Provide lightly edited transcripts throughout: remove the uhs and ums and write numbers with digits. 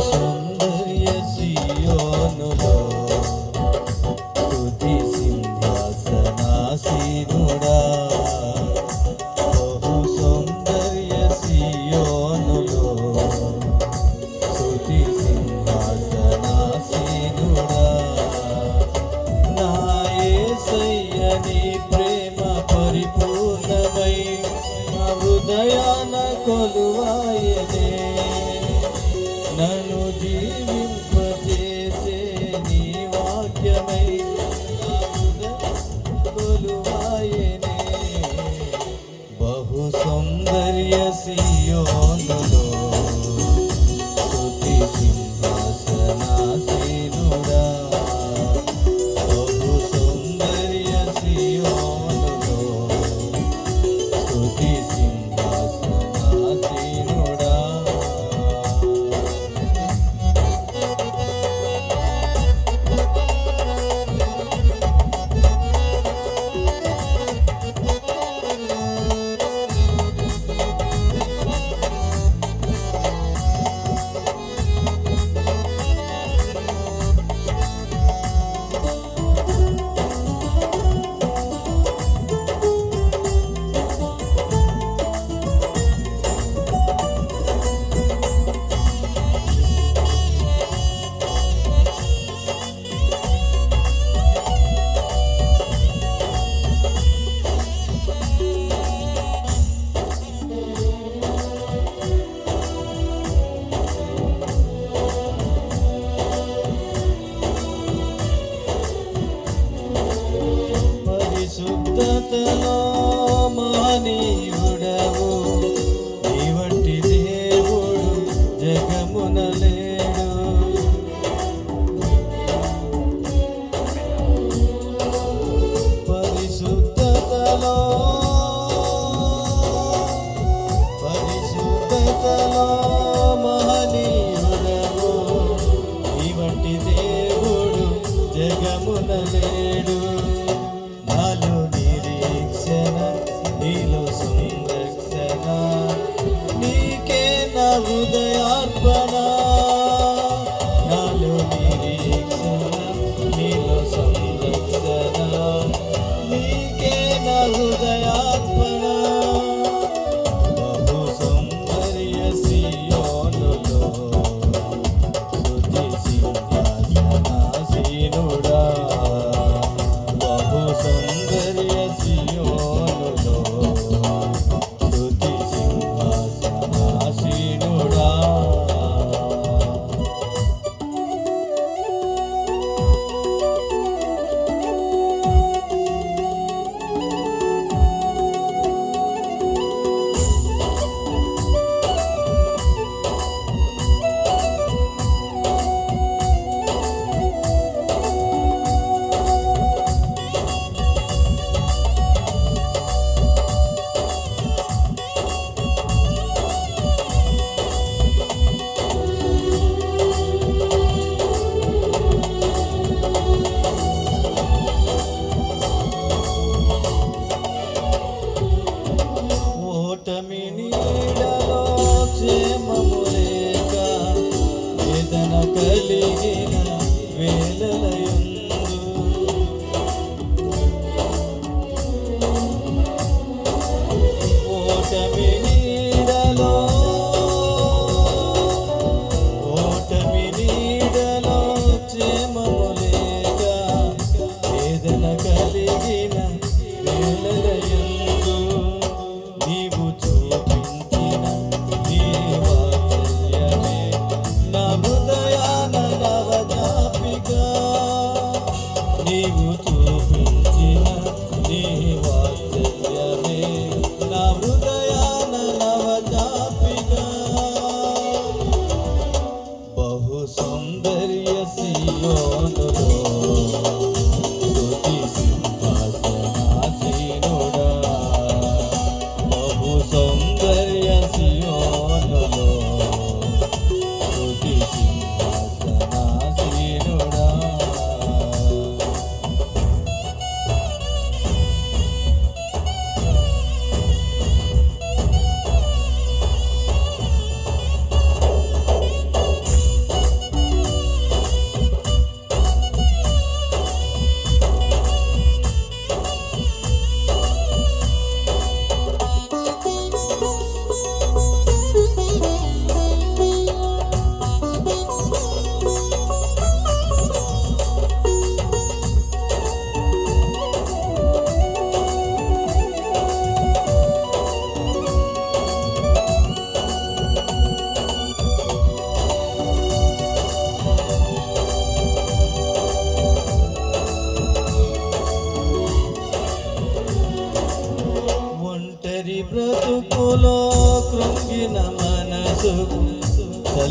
సౌందర్య సియోనులో స్తుతి సింహాసనాసీనుడా. బహు సౌందర్య సియోనులో స్తుతి సింహాసనాసీనుడా. నా యేసయ్య నీ ప్రేమ పరిపూర్ణమై నా హృదయాన కొలువాయనే. నన్ను జీవింపజేసే నీ వాక్యమై నా హృదయం కొలువాయనే. బహు సౌందర్య సియోనులో స్తుతి సింహాసనాసీనుడా. బహు సౌందర్య సియోనులో స్తుతి సింహాసనాసీనుడా. పరిశుద్ధతలో మహనీయుడవు, నీ వంటి దేవుడు జగమున లేడు. పరిశుద్ధతలో మహనీయుడవు, నీ వంటి దేవుడు జగమున లేడు. నాలో నిరీక్షణ, నీలో సంరక్షణ, నీకే నా హృదయార్పణ. నాలో నిరీక్షణ, నీలో సంరక్షణ, నీకే నా హృదయార్పణ. బహు సౌందర్య సియోనులో స్తుతి సింహాసనాసీనుడా. బహు సౌందర్య సియోనులో స్తుతి సింహాసనాసీనుడా. ఓటమి నీడలో క్షేమము లేక వేదన కలిగిన వేళలయందు ఓటమి నీడలో క్షేమము లేక వేదన కలిగిన వేళలయందు నీవు చూపించిన నీ వాత్సల్యమే నా హృదయాన నవజాపిక. నీవు చూపించిన నీ వాత్సల్యమే నా హృదయాన నవజాపిక. బహు సౌందర్య సియోనులో స్తుతి సింహాసనాసీనుడా. బహు సౌందర్య సియోనులో స్తుతి సింహాసనాసీనుడా.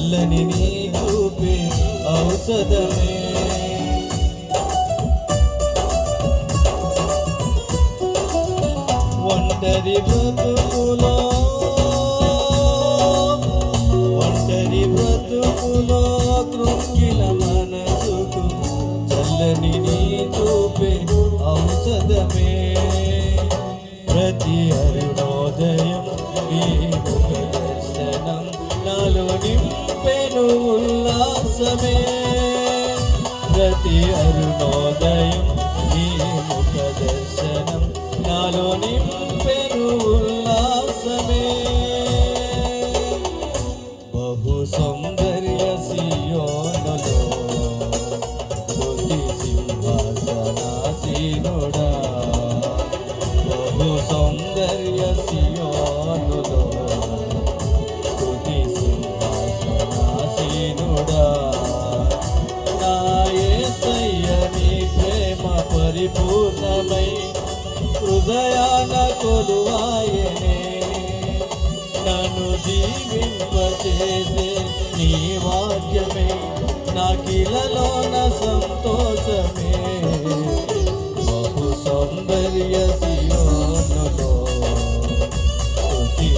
చల్లని నీ చూపే ఔషధమే. ఒంటరి బ్రతుకులో కృంగిన మనసుకు చల్లని నీ చూపే ఔషధమే. ప్రతి అరుణోదయం నీ ముఖ దర్శనం నాలో నింపెను ఉల్లాసమే. ప్రతి అరుణోదయం నీ ముఖ దర్శనం నాలో నింపెను ఉల్లాసమే. బహు సౌందర్య సియోనులో స్తుతి సింహాసనాసీనుడా. బహు సౌందర్య సియోనులో స్తుతి సింహాసనాసీనుడా. నా యేసయ్య నీ ప్రేమ పరిపూర్ణమై హృదయాన కొలువాయనే. నన్ను జీవింపచేసే నీ వాక్యమే నాకిలలోన సంతోషమే. బహు సౌందర్య సియోనులో స్తుతి